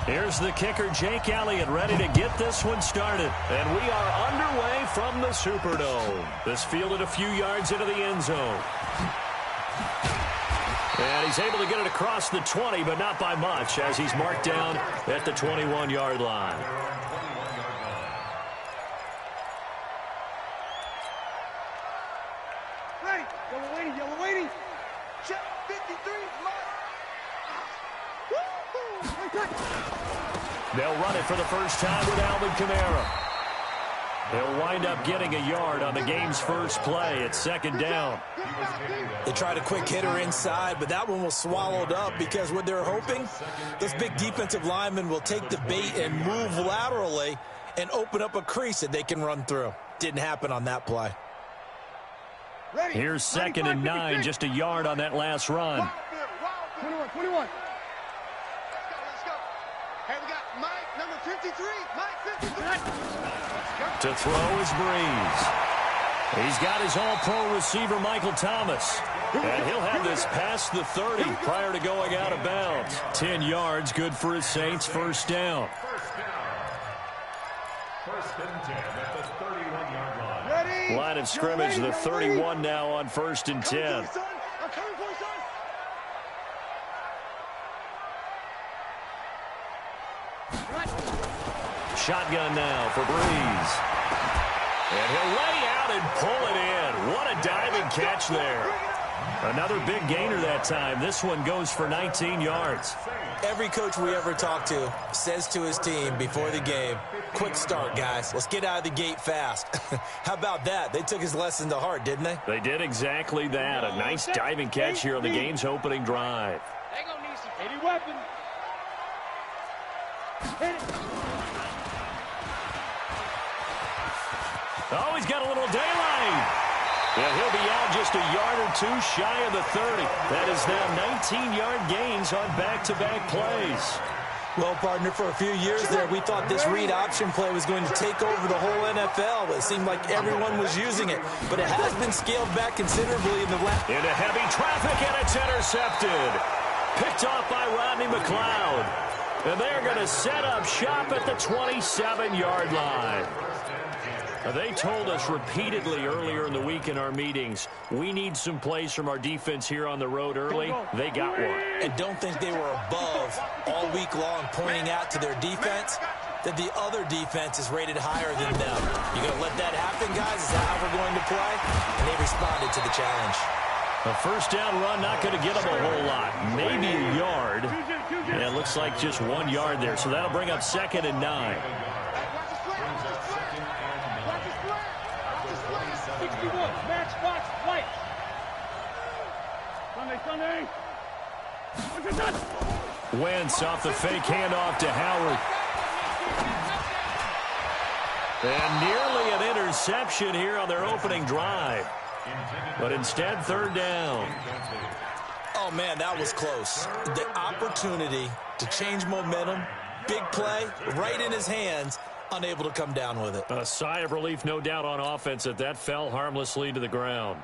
Here's the kicker, Jake Elliott, ready to get this one started. And we are underway from the Superdome. This fielded a few yards into the end zone. And he's able to get it across the 20, but not by much, as he's marked down at the 21-yard line. Ready. Yellow waiting. Yellow waiting. Check 53. They'll run it for the first time with Alvin Kamara. They'll wind up getting a yard on the game's first play. It's second down. They tried a quick hitter inside, but that one was swallowed up because what they're hoping, those big defensive linemen will take the bait and move laterally and open up a crease that they can run through. Didn't happen on that play. Here's second and 9, just a yard on that last run. 21. Let's go. Hey, we got Mike, number 53. Mike, 53. To throw is Breeze. He's got his all-pro receiver, Michael Thomas. And he'll have this past the 30 prior to going out of bounds. 10 yards, good for his Saints, first down. First and 10 at the 31-yard line. Line of scrimmage, the 31 now on first and 10. Shotgun now for Breeze. And he'll lay out and pull it in. What a diving catch there. Another big gainer that time. This one goes for 19 yards. Every coach we ever talk to says to his team before the game, quick start, guys. Let's get out of the gate fast. How about that? They took his lesson to heart, didn't they? They did exactly that. A nice diving catch here on the game's opening drive. They're going to need some heavy weapons. Oh, he's got a little daylight. And he'll be out just a yard or two shy of the 30. That is now 19-yard gains on back-to-back plays. Well, partner, for a few years there, we thought this read option play was going to take over the whole NFL. It seemed like everyone was using it, but it has been scaled back considerably in the last. Into heavy traffic, and it's intercepted. Picked off by Rodney McLeod. And they're going to set up shop at the 27-yard line. They told us repeatedly earlier in the week in our meetings, we need some plays from our defense here on the road early. They got one. And don't think they were above all week long pointing out to their defense that the other defense is rated higher than them. You going to let that happen, guys? Is that how we're going to play? And they responded to the challenge. A first down run, not going to get them a whole lot. Maybe a yard. Yeah, it looks like just 1 yard there. So that'll bring up second and 9. 61, match box, white. Sunday. Wentz off the fake handoff to Howard. And nearly an interception here on their opening drive. But instead, third down. Oh, man, that was close. The opportunity to change momentum, big play, right in his hands, unable to come down with it. A sigh of relief, no doubt, on offense that fell harmlessly to the ground.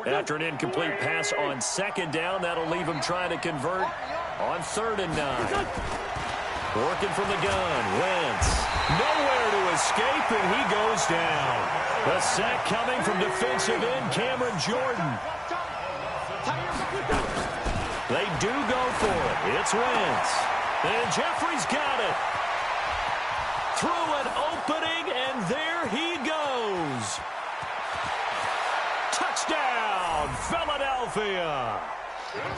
After an incomplete pass on second down, that'll leave him trying to convert on third and 9. Working from the gun, Wentz. Nowhere to escape, and he goes down. The sack coming from defensive end Cameron Jordan. They do go for it. It's Wentz. And Jeffrey's got it. Through an opening, and there he goes. Touchdown, Philadelphia.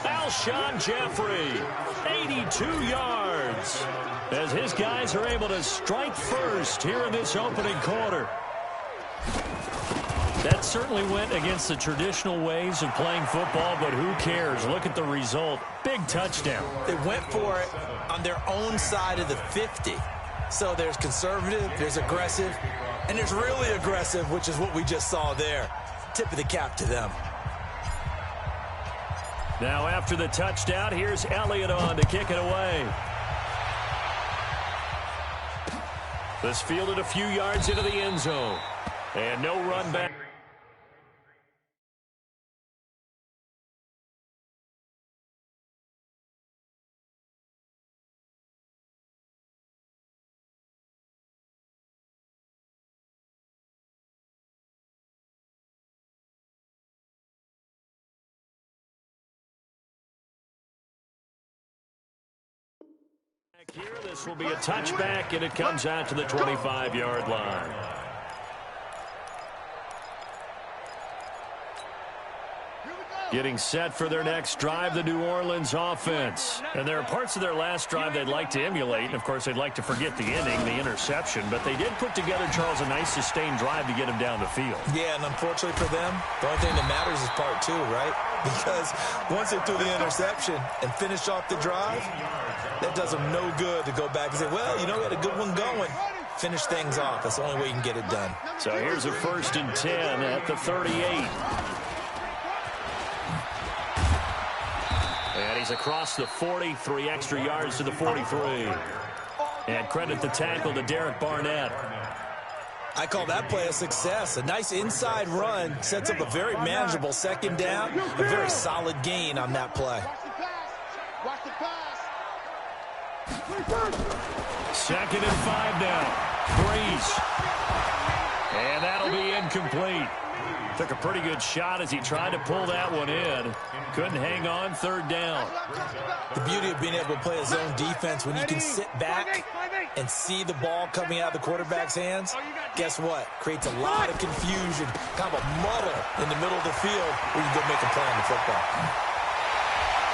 Alshon Jeffrey, 82 yards, as his guys are able to strike first here in this opening quarter. That certainly went against the traditional ways of playing football, but who cares? Look at the result. Big touchdown. They went for it on their own side of the 50. So there's conservative, there's aggressive, and there's really aggressive, which is what we just saw there. Tip of the cap to them. Now after the touchdown, here's Elliott on to kick it away. This fielded a few yards into the end zone. And no run back. Here, this will be a touchback, and it comes out to the 25-yard line. Getting set for their next drive, the New Orleans offense. And there are parts of their last drive they'd like to emulate. And, of course, they'd like to forget the inning, the interception. But they did put together, Charles, a nice sustained drive to get him down the field. Yeah, and unfortunately for them, the only thing that matters is part two, right? Because once they threw the interception and finished off the drive, that does them no good to go back and say, well, you know, we had a good one going. Finish things off. That's the only way you can get it done. So here's a 1st and 10 at the 38. And he's across the 40, 3 extra yards to the 43. And credit the tackle to Derek Barnett. I call that play a success. A nice inside run sets up a very manageable 2nd down. A very solid gain on that play. Watch the pass. 2nd and 5 now. Breeze. And that'll be incomplete. Took a pretty good shot as he tried to pull that one in. Couldn't hang on, 3rd down. The beauty of being able to play a zone defense when you can sit back and see the ball coming out of the quarterback's hands, guess what? Creates a lot of confusion, kind of a muddle in the middle of the field where you can go make a play on the football.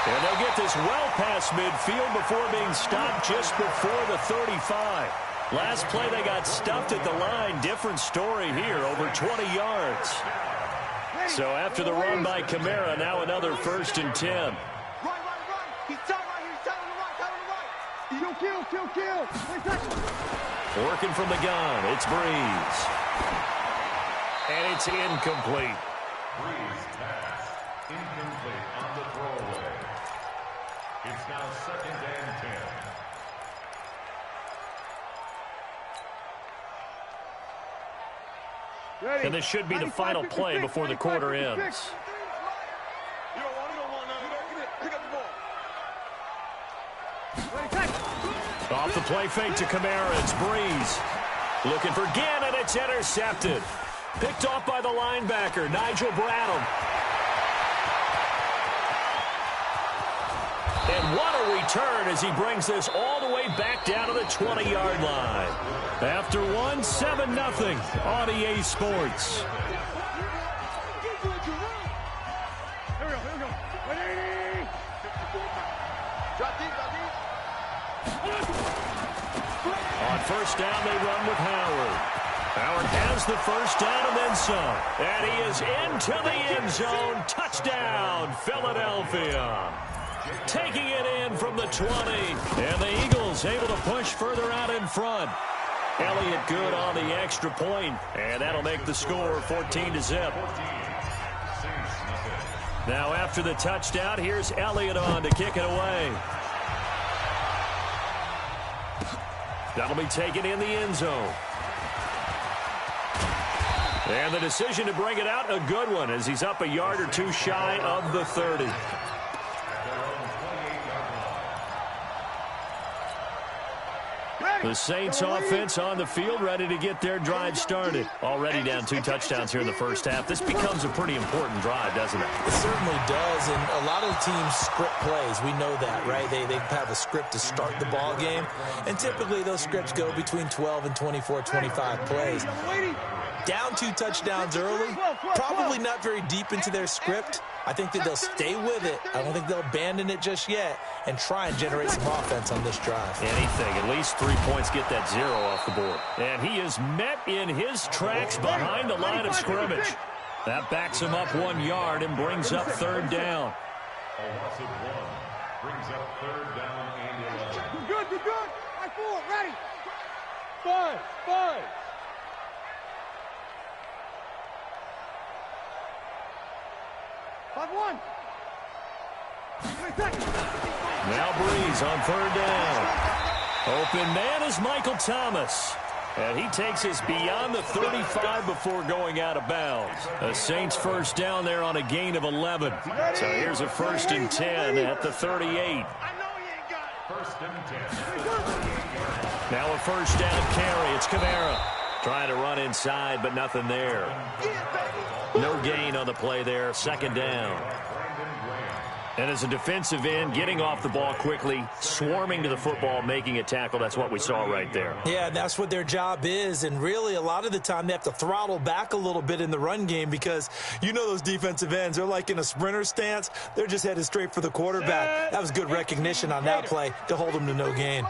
And they'll get this well past midfield before being stopped just before the 35. Last play they got stuffed at the line. Different story here, over 20 yards. So after the run by Kamara, now another 1st and 10. Run. He's down right here. He's down on the right. Kill. Working from the gun, it's Breeze. And it's incomplete. Breeze pass. Incomplete on the throwaway. It's now 2nd and 10. And this should be the final play before the quarter ends. Off the play fake to Kamara, it's Breeze. Looking for Ginn, and it's intercepted. Picked off by the linebacker, Nigel Bradham. And what a return as he brings this all the way back down to the 20-yard line. After one, 7-0 on EA Sports. On 1st down, they run with Howard. Howard has the 1st down and then some. And he is into the end zone. Touchdown, Philadelphia. Taking it in from the 20. And the Eagles able to push further out in front. Elliott good on the extra point. And that'll make the score 14-0. Now after the touchdown, here's Elliott on to kick it away. That'll be taken in the end zone. And the decision to bring it out, a good one, as he's up a yard or two shy of the 30. The Saints offense on the field, ready to get their drive started. Already down 2 touchdowns here in the 1st half. This becomes a pretty important drive, doesn't it? It certainly does, and a lot of the teams script plays. We know that, right? They have a script to start the ball game, and typically those scripts go between 12 and 24, 25 plays. Down 2 touchdowns early, probably not very deep into their script. I think that they'll stay with it. I don't think they'll abandon it just yet and try and generate some offense on this drive. Anything, at least 3 points, get that 0 off the board. And he is met in his tracks behind the line of scrimmage. That backs him up 1 yard and brings up 3rd down. A loss of 1 brings up 3rd down and 11. You're good. I 4, ready. 5. 5-1. Now Breeze on 3rd down. Open man is Michael Thomas. And he takes us beyond the 35 before going out of bounds. The Saints 1st down there on a gain of 11. So here's a 1st and 10 at the 38. 1st and 10. Now a 1st down carry. It's Kamara. Trying to run inside, but nothing there. No gain on the play there. 2nd down. And as a defensive end, getting off the ball quickly, swarming to the football, making a tackle, that's what we saw right there. Yeah, that's what their job is, and really a lot of the time they have to throttle back a little bit in the run game because you know those defensive ends, they're like in a sprinter stance. They're just headed straight for the quarterback. That was good recognition on that play to hold them to no gain.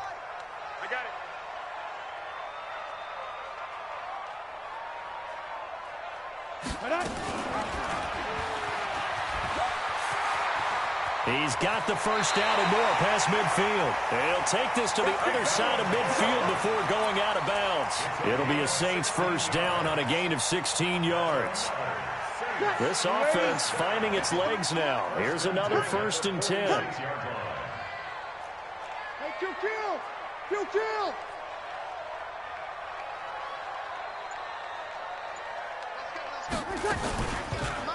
He's got the first down and more past midfield. He'll take this to the other side of midfield before going out of bounds. It'll be a Saints first down on a gain of 16 yards. This offense finding its legs now. Here's another 1st and 10. Hey, kill!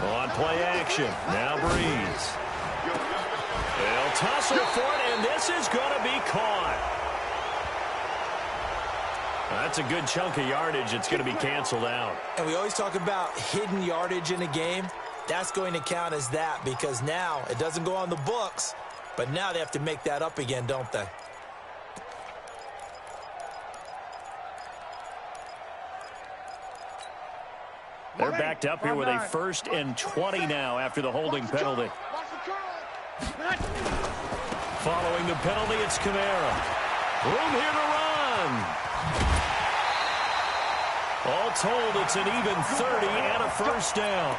On play action. Now Breeze. They'll tussle for it, and this is going to be caught. That's a good chunk of yardage. It's going to be canceled out. And we always talk about hidden yardage in a game. That's going to count as that because now it doesn't go on the books, but now they have to make that up again, don't they? They're backed up here with a 1st and 20 now after the holding penalty. Following the penalty, it's Kamara. Room here to run. All told, it's an even 30 and a first down.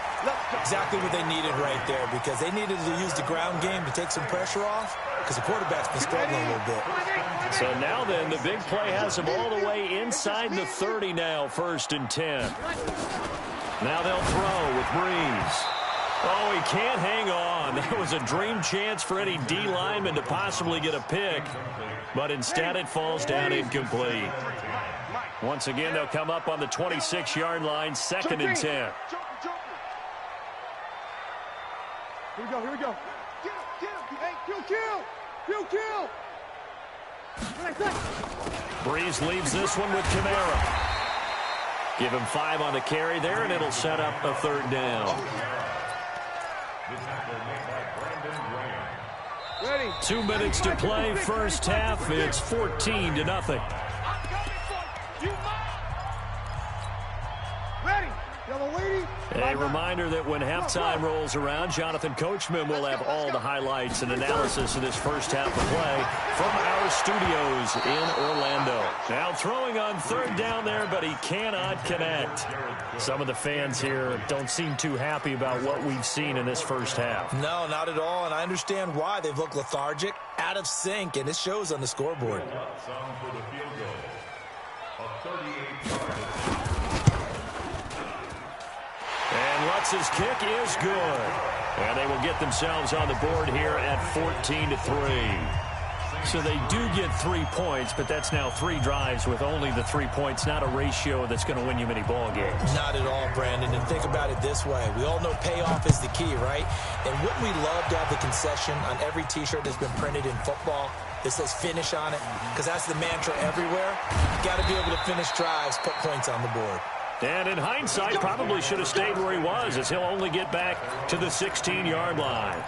Exactly what they needed right there because they needed to use the ground game to take some pressure off because the quarterback's been struggling a little bit. So now then, the big play has them all the way inside the 30 now, 1st and 10. Now they'll throw with Breeze. Oh, he can't hang on. That was a dream chance for any D lineman to possibly get a pick, but instead it falls down incomplete. Once again, they'll come up on the 26-yard line, 2nd and 10. Here we go. Get him. Hey, kill. Breeze leaves this one with Kamara. Give him 5 on the carry there, and it'll set up a 3rd down. 2 minutes to play, first half. It's 14-0. A reminder that when halftime rolls around, Jonathan Coachman will have all the highlights and analysis of this first half of play from our studios in Orlando. Now throwing on 3rd down there, but he cannot connect. Some of the fans here don't seem too happy about what we've seen in this first half. No, not at all, and I understand why. They've looked lethargic, out of sync, and it shows on the scoreboard. And Lutz's kick is good. And they will get themselves on the board here at 14-3. So they do get 3 points, but that's now 3 drives with only the 3 points, not a ratio that's going to win you many ball games. Not at all, Brandon. And think about it this way. We all know payoff is the key, right? And wouldn't we love to have the concession on every T-shirt that's been printed in football that says finish on it? Because that's the mantra everywhere. You got to be able to finish drives, put points on the board. And in hindsight, probably should have stayed where he was, as he'll only get back to the 16-yard line.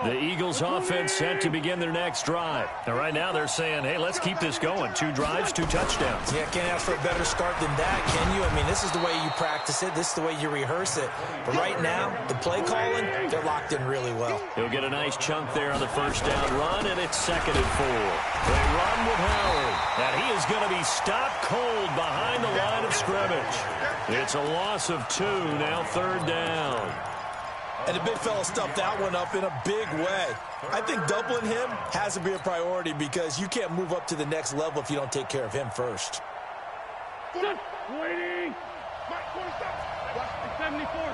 The Eagles offense set to begin their next drive. Now, right now they're saying, hey, let's keep this going. 2 drives, 2 touchdowns. Yeah, can't ask for a better start than that, can you? I mean, this is the way you practice it. This is the way you rehearse it. But right now, the play calling, they're locked in really well. He'll get a nice chunk there on the first down run, and it's 2nd and 4. They run with Howard, and he is going to be stopped cold behind the line of scrimmage. It's a loss of 2, now 3rd down. And the big fella stuffed that one up in a big way. I think doubling him has to be a priority because you can't move up to the next level if you don't take care of him first. Waiting. 74.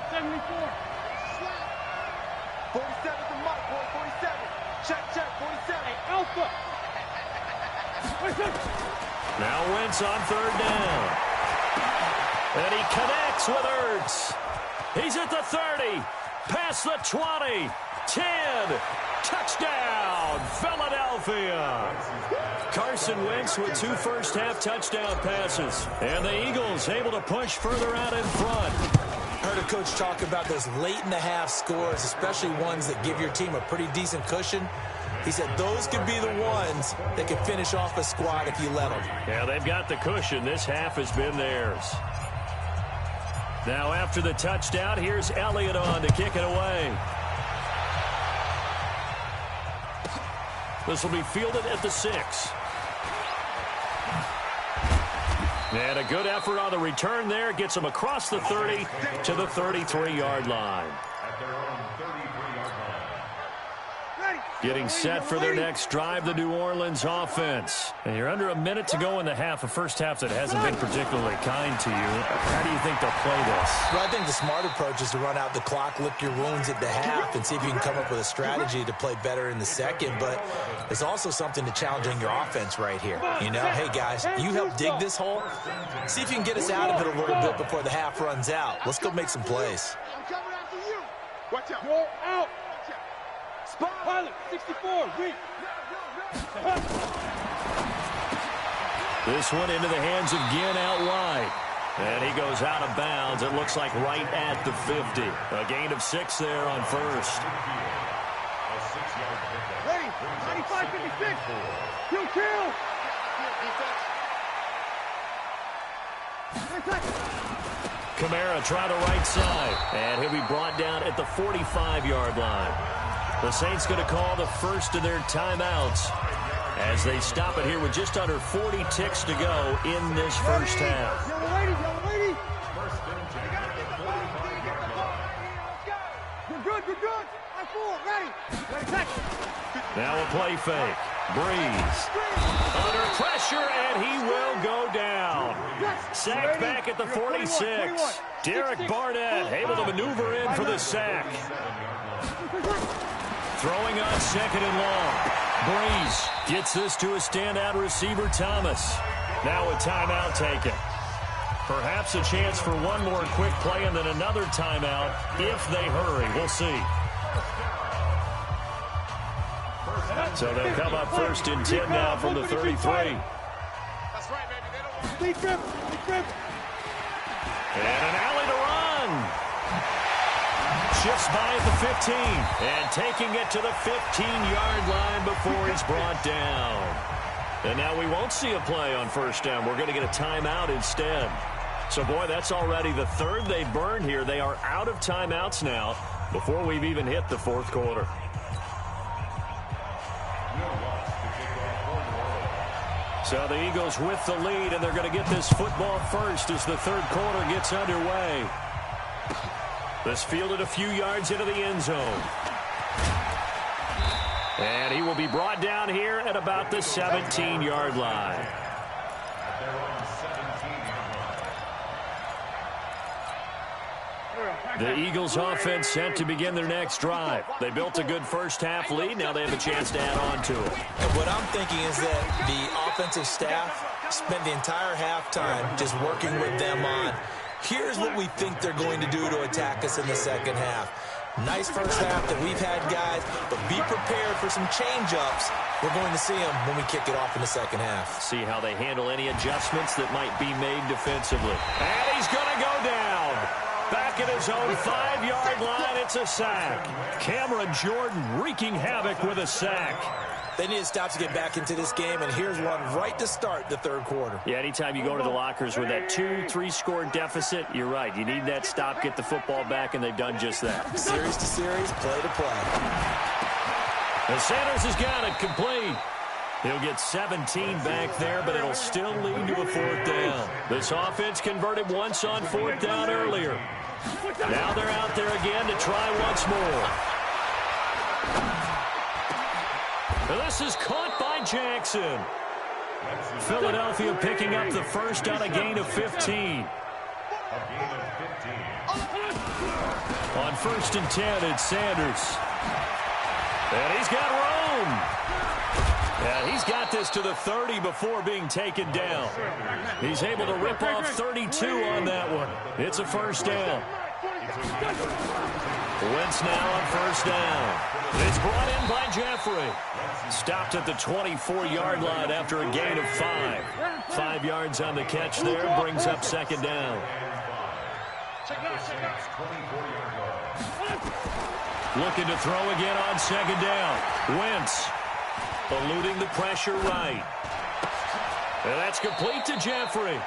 47 to Mike, boy, 47. Check, 47. Hey, Alpha. Now Wentz on 3rd down. And he connects with Ertz. He's at the 30. Past the 20, 10, touchdown, Philadelphia. Carson Wentz with 2 first-half touchdown passes. And the Eagles able to push further out in front. Heard a coach talk about those late-in-the-half scores, especially ones that give your team a pretty decent cushion. He said those could be the ones that can finish off a squad if you let them. Yeah, they've got the cushion. This half has been theirs. Now after the touchdown, here's Elliott on to kick it away. This will be fielded at the 6. And a good effort on the return there. Gets him across the 30 to the 33-yard line. At their own 33-yard line. Getting set for their next drive, the New Orleans offense. And you're under a minute to go in the half, a first half that hasn't been particularly kind to you. How do you think they'll play this? Well, I think the smart approach is to run out the clock, lick your wounds at the half, and see if you can come up with a strategy to play better in the second. But there's also something to challenging your offense right here. You know, hey, guys, you help dig this hole. See if you can get us out of it a little bit before the half runs out. Let's go make some plays. I'm coming after you. Watch out. Go out. Pilot, 64, reach. This one into the hands of Ginn out wide. And he goes out of bounds. It looks like right at the 50. A gain of 6 there on first. Ready, 95, 56. Kill. Kamara try to right side. And he'll be brought down at the 45-yard line. The Saints going to call the first of their timeouts as they stop it here with just under 40 ticks to go in this first half. Yellow lady. You're good. I'm full, ready. Now a play fake. Breeze. Under pressure, and he will go down. Sacked back at the 46. Derek Barnett able to maneuver in for the sack. Throwing on second and long. Breeze gets this to a standout receiver, Thomas. Now a timeout taken. Perhaps a chance for one more quick play and then another timeout if they hurry. We'll see. So they'll come up first and 10 now from the 33. That's right, baby. They don't want trip. And an alley to run. Shifts by at the 15 and taking it to the 15-yard line before he's brought down. And now we won't see a play on first down. We're going to get a timeout instead. So, boy, that's already the third they've burned here. They are out of timeouts now before we've even hit the fourth quarter. So the Eagles with the lead, and they're going to get this football first as the third quarter gets underway. This fielded a few yards into the end zone. And he will be brought down here at about the 17-yard line. The Eagles offense set to begin their next drive. They built a good first half lead. Now they have a chance to add on to it. And what I'm thinking is that the offensive staff spent the entire halftime just working with them on, here's what we think they're going to do to attack us in the second half. Nice first half that we've had, guys, but be prepared for some change-ups. We're going to see them when we kick it off in the second half. See how they handle any adjustments that might be made defensively. And he's going to go down. Back at his own 5-yard line, it's a sack. Cameron Jordan wreaking havoc with a sack. They need to stop to get back into this game, and here's one right to start the third quarter. Yeah, anytime you go to the lockers with that 2-3 score deficit, you're right. You need that stop, get the football back, and they've done just that. Series to series, play to play. And Sanders has got it complete. He'll get 17 back there, but it'll still lead to a fourth down. This offense converted once on fourth down earlier. Now they're out there again to try once more. And this is caught by Jackson. Philadelphia picking up the first on a gain of 15. On first and 10, it's Sanders. And he's got room. Yeah, he's got this to the 30 before being taken down. He's able to rip off 32 on that one. It's a first down. Wentz now on first down. It's brought in by Jeffrey. Stopped at the 24-yard line after a gain of 5. 5 yards on the catch there, brings up second down. Looking to throw again on second down. Wentz eluding the pressure right. And that's complete to Jeffrey.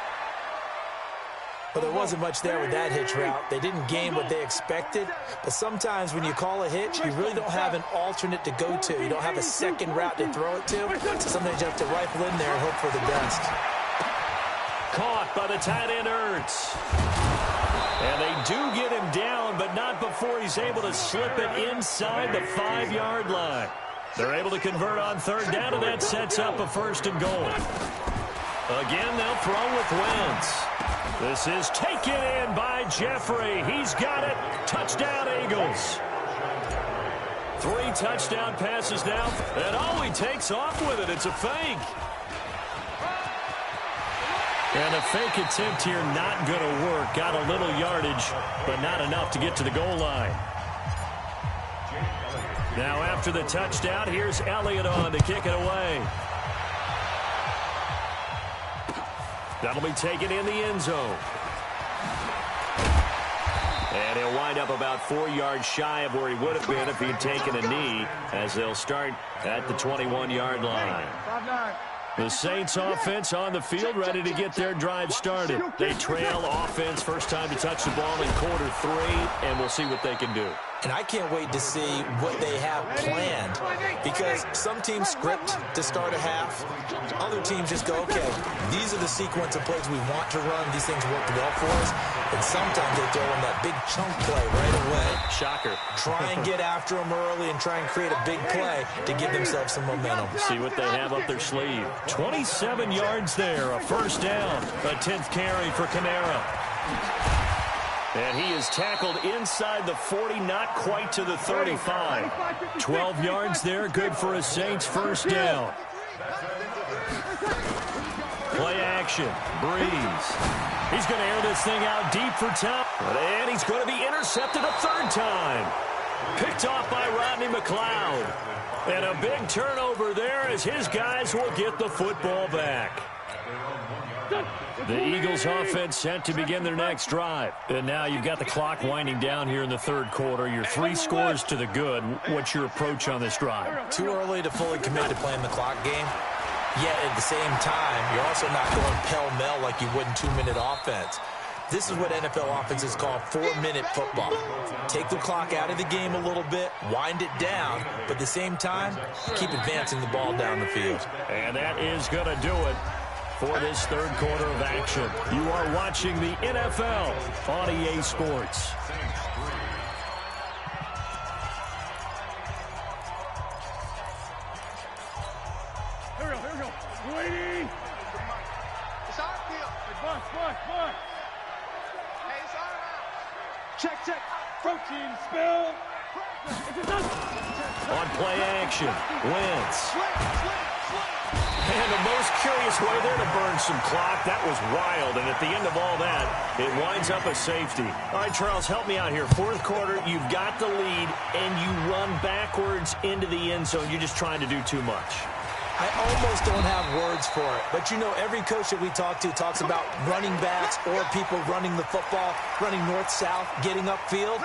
Well, there wasn't much there with that hitch route. They didn't gain what they expected. But sometimes when you call a hitch, you really don't have an alternate to go to. You don't have a second route to throw it to. So sometimes you have to rifle in there and hope for the best. Caught by the tight end, Ertz. And they do get him down, but not before he's able to slip it inside the 5-yard line. They're able to convert on third down, and that sets up a first and goal. Again, they'll throw with Wentz. This is taken in by Jeffrey. He's got it. Touchdown, Eagles. 3 touchdown passes now, and oh, he takes off with it. It's a fake. And a fake attempt here not going to work. Got a little yardage, but not enough to get to the goal line. Now after the touchdown, here's Elliott on to kick it away. That'll be taken in the end zone. And he'll wind up about 4 yards shy of where he would have been if he'd taken a knee, as they'll start at the 21-yard line. The Saints offense on the field, ready to get their drive started. They trail offense, first time to touch the ball in quarter 3, and we'll see what they can do. And I can't wait to see what they have planned, because some teams script to start a half. Other teams just go, okay, these are the sequence of plays we want to run. These things work well for us. And sometimes they throw in that big chunk play right away. Shocker. Try and get after them early and try and create a big play to give themselves some momentum. See what they have up their sleeve. 27 yards there, a first down. A 10th carry for Kamara. And he is tackled inside the 40, not quite to the 35. 12 yards there, good for a Saints first down. Play action, Breeze. He's going to air this thing out deep for Tom. And he's going to be intercepted a third time. Picked off by Rodney McLeod. And a big turnover there as his guys will get the football back. The Eagles offense set to begin their next drive. And now you've got the clock winding down here in the third quarter. You're 3 scores to the good. What's your approach on this drive? Too early to fully commit to playing the clock game. Yet at the same time, you're also not going pell-mell like you would in 2-minute offense. This is what NFL offenses call 4-minute football. Take the clock out of the game a little bit, wind it down, but at the same time, keep advancing the ball down the field. And that is going to do it for this third quarter of action. You are watching the NFL on EA Sports. Here we go. Waiting. It's our field. Bus. Hey, it's all right. Check. Protein spill. On play action, Wentz. And the most curious way there to burn some clock. That was wild. And at the end of all that, it winds up a safety. All right, Charles, help me out here. Fourth quarter, you've got the lead, and you run backwards into the end zone. You're just trying to do too much. I almost don't have words for it. But, you know, every coach that we talk to talks about running backs or people running the football, running north-south, getting upfield.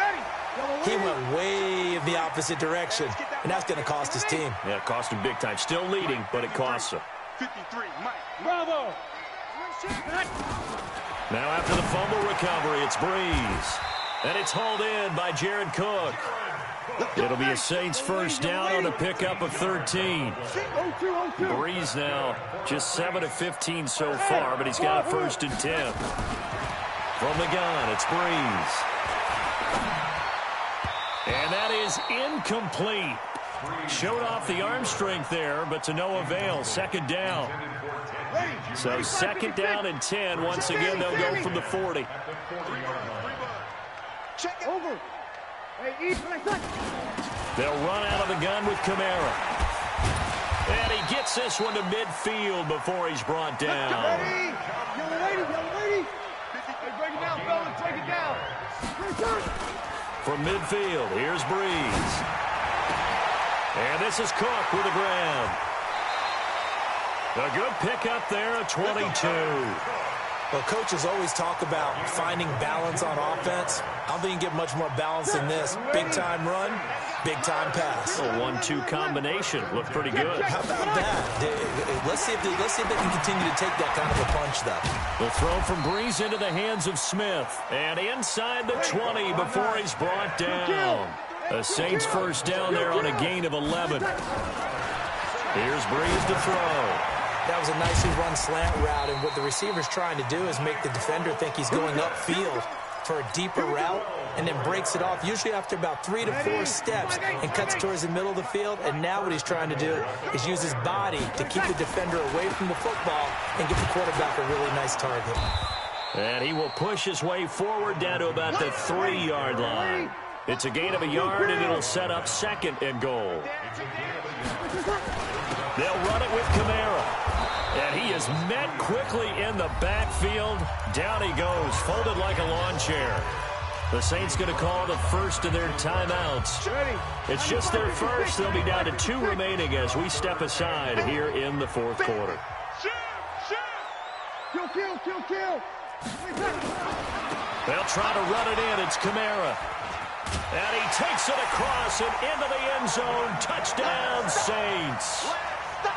He went way in the opposite direction, and that's going to cost his team. Yeah, it cost him big time. Still leading, but it costs him. 53, Mike. Bravo. Now after the fumble recovery, it's Breeze. And it's hauled in by Jared Cook. It'll be a Saints first down on a pickup of 13. Breeze now just 7 of 15 so far, but he's got a 1st and 10. From the gun, it's Breeze. And that is incomplete. Showed off the arm strength there, but to no avail. Second down. So second down and 10. Once again, they'll go from the 40. Over. They'll run out of the gun with Kamara. And he gets this one to midfield before he's brought down. Young lady. Hey, break it down, fellas. Break it down. from midfield. Here's Breeze. And this is Cook with the grab. A good pickup there at 22. Well, coaches always talk about finding balance on offense. I don't think you get much more balance than this. Big-time run, big-time pass. A 1-2 combination. Looked pretty good. How about that? Let's see if they can continue to take that kind of a punch, though. The throw from Breeze into the hands of Smith. And inside the 20 before he's brought down. The Saints first down there on a gain of 11. Here's Breeze to throw. That was a nicely run slant route, and what the receiver's trying to do is make the defender think he's going upfield for a deeper route and then breaks it off, usually after about 3 to 4 steps, and cuts towards the middle of the field. And now what he's trying to do is use his body to keep the defender away from the football and give the quarterback a really nice target. And he will push his way forward down to about the 3-yard line. It's a gain of a yard, and it'll set up 2nd and goal. They'll run it with Kamara. And he is met quickly in the backfield. Down he goes, folded like a lawn chair. The Saints going to call the first of their timeouts. It's just their first. They'll be down to 2 remaining as we step aside here in the 4th quarter. Kill. They'll try to run it in. It's Kamara. And he takes it across and into the end zone. Touchdown, Saints.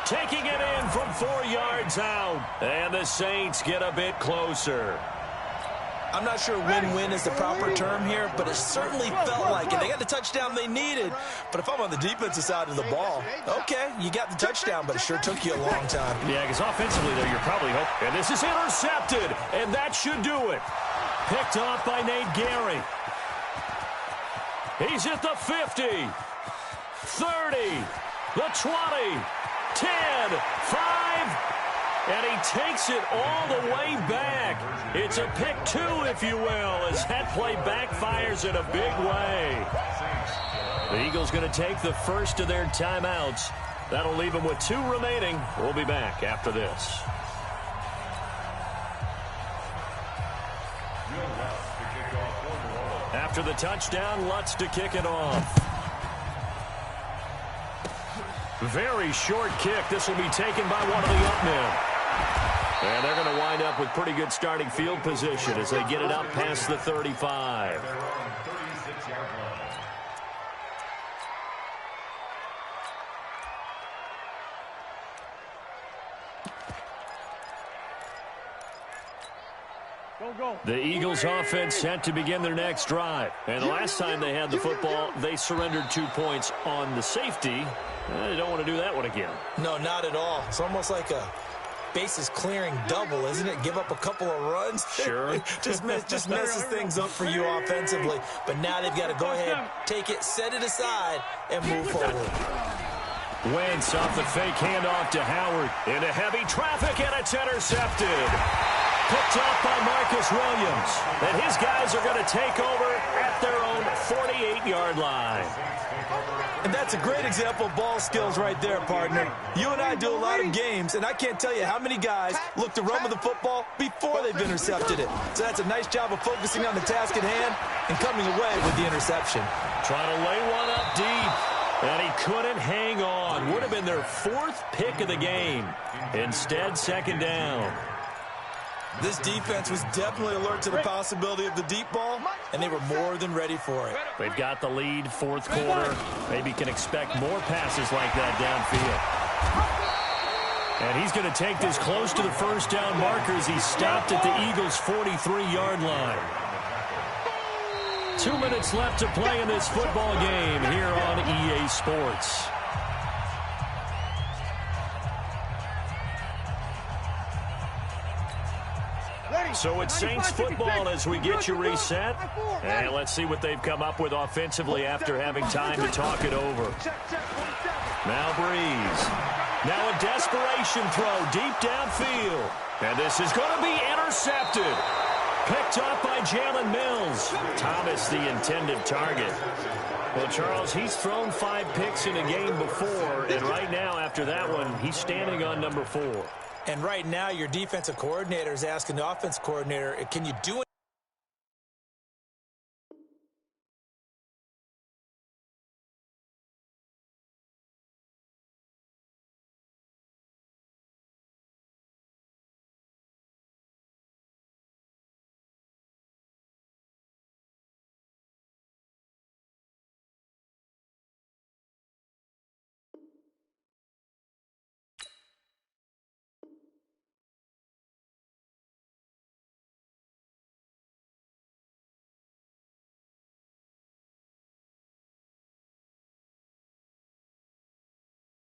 Taking it in from 4 yards out. And the Saints get a bit closer. I'm not sure win-win is the proper term here, but it certainly felt like it. They got the touchdown they needed. But if I'm on the defensive side of the ball, okay, you got the touchdown, but it sure took you a long time. Yeah, because offensively, though, you're probably hoping. And this is intercepted, and that should do it. Picked off by Nate Gary. He's at the 50, 30, the 20, 10, 5, and he takes it all the way back. It's a pick 2, if you will, as that play backfires in a big way. The Eagles going to take the first of their timeouts. That'll leave them with 2 remaining. We'll be back after this. After the touchdown, Lutz to kick it off. Very short kick. This will be taken by one of the up men. And they're going to wind up with pretty good starting field position as they get it up past the 35. The Eagles offense set to begin their next drive. And the last time they had the football, they surrendered 2 points on the safety. They don't want to do that one again. No, not at all. It's almost like a bases clearing double, isn't it? Give up a couple of runs. Sure. just messes things up for you offensively. But now they've got to go ahead, take it, set it aside, and move forward. Wentz off the fake handoff to Howard. Into heavy traffic, and it's intercepted. Picked off by Marcus Williams. And his guys are going to take over at their own 48-yard line. And that's a great example of ball skills right there, partner. You and I do a lot of games, and I can't tell you how many guys look to run with the football before they've intercepted it. So that's a nice job of focusing on the task at hand and coming away with the interception. Trying to lay one up deep, and he couldn't hang on. Would have been their 4th pick of the game. Instead, 2nd down. This defense was definitely alert to the possibility of the deep ball, and they were more than ready for it. They've got the lead, 4th quarter. Maybe can expect more passes like that downfield. And he's going to take this close to the first down marker as he stopped at the Eagles' 43-yard line. 2 minutes left to play in this football game here on EA Sports. So it's Saints football as we get you reset. And let's see what they've come up with offensively after having time to talk it over. Now Breeze. Now a desperation throw deep downfield. And this is going to be intercepted. Picked up by Jalen Mills. Thomas, the intended target. Well, Charles, he's thrown 5 picks in a game before. And right now, after that one, he's standing on number 4. And right now, your defensive coordinator is asking the offense coordinator, can you do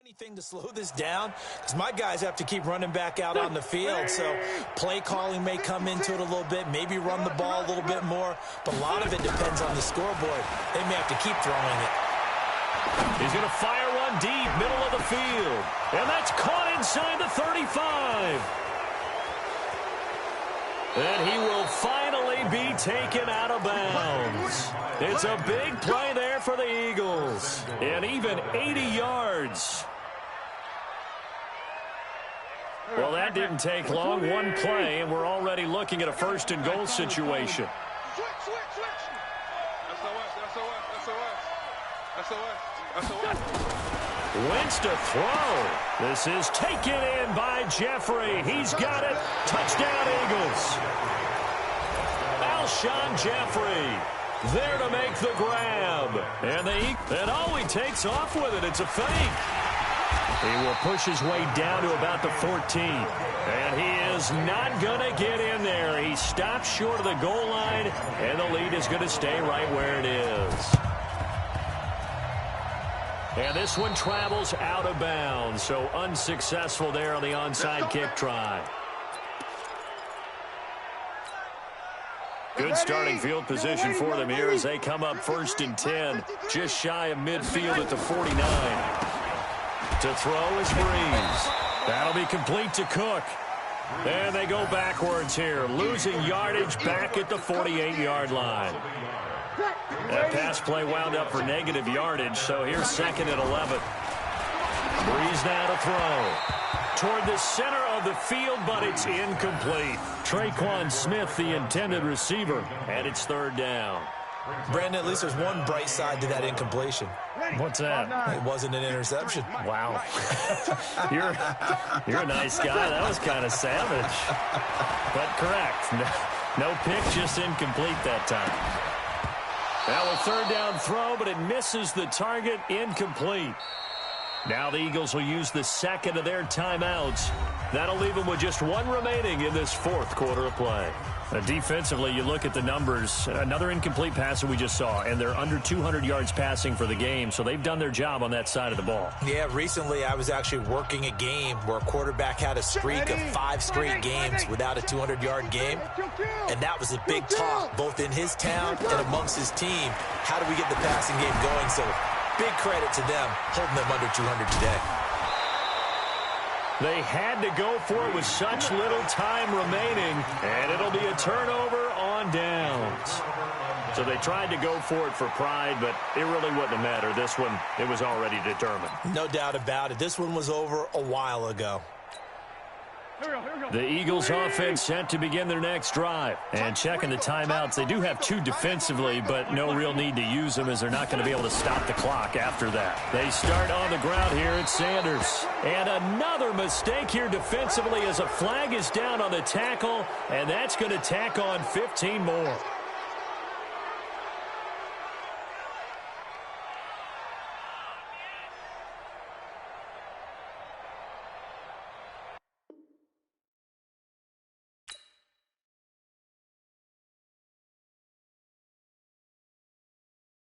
Anything to slow this down, because my guys have to keep running back out on the field, so play calling may come into it a little bit, maybe run the ball a little bit more, but a lot of it depends on the scoreboard. They may have to keep throwing it. He's going to fire one deep, middle of the field, and that's caught inside the 35. And he will finally be taken out of bounds. It's a big play there for the Eagles, and even 80 yards. Well, that didn't take long. One play, and we're already looking at a first and goal situation. Wentz to throw. This is taken in by Jeffrey. He's got it. Touchdown, Eagles. Alshon Jeffrey there to make the grab. And he takes off with it. It's a fake. He will push his way down to about the 14. And he is not going to get in there. He stops short of the goal line, and the lead is going to stay right where it is. And this one travels out of bounds, so unsuccessful there on the onside kick try. Good starting field position for them here as they come up 1st and 10, just shy of midfield at the 49. To throw is Breeze. That'll be complete to Cook. And they go backwards here, losing yardage back at the 48-yard line. That pass play wound up for negative yardage, so here's 2nd and 11. Breeze now to throw. Toward the center of the field, but it's incomplete. Traquan Smith, the intended receiver, and it's 3rd down. Brandon, at least there's one bright side to that incompletion. What's that? It wasn't an interception. Wow. You're a nice guy. That was kind of savage. But correct. No pick, just incomplete that time. Now a 3rd down throw, but it misses the target, incomplete. Now the Eagles will use the 2nd of their timeouts. That'll leave them with just one remaining in this 4th quarter of play. Defensively, you look at the numbers. Another incomplete pass that we just saw, and they're under 200 yards passing for the game, so they've done their job on that side of the ball. Yeah, recently I was actually working a game where a quarterback had a streak of 5 straight games without a 200-yard game, and that was a big talk, both in his town and amongst his team. How do we get the passing game going? So big credit to them, holding them under 200 today. They had to go for it with such little time remaining, and it'll be a turnover on downs. So they tried to go for it for pride, but it really wouldn't have mattered. This one, it was already determined. No doubt about it. This one was over a while ago. The Eagles offense set to begin their next drive. And checking the timeouts, they do have 2 defensively, but no real need to use them as they're not going to be able to stop the clock after that. They start on the ground here at Sanders. And another mistake here defensively as a flag is down on the tackle, and that's going to tack on 15 more.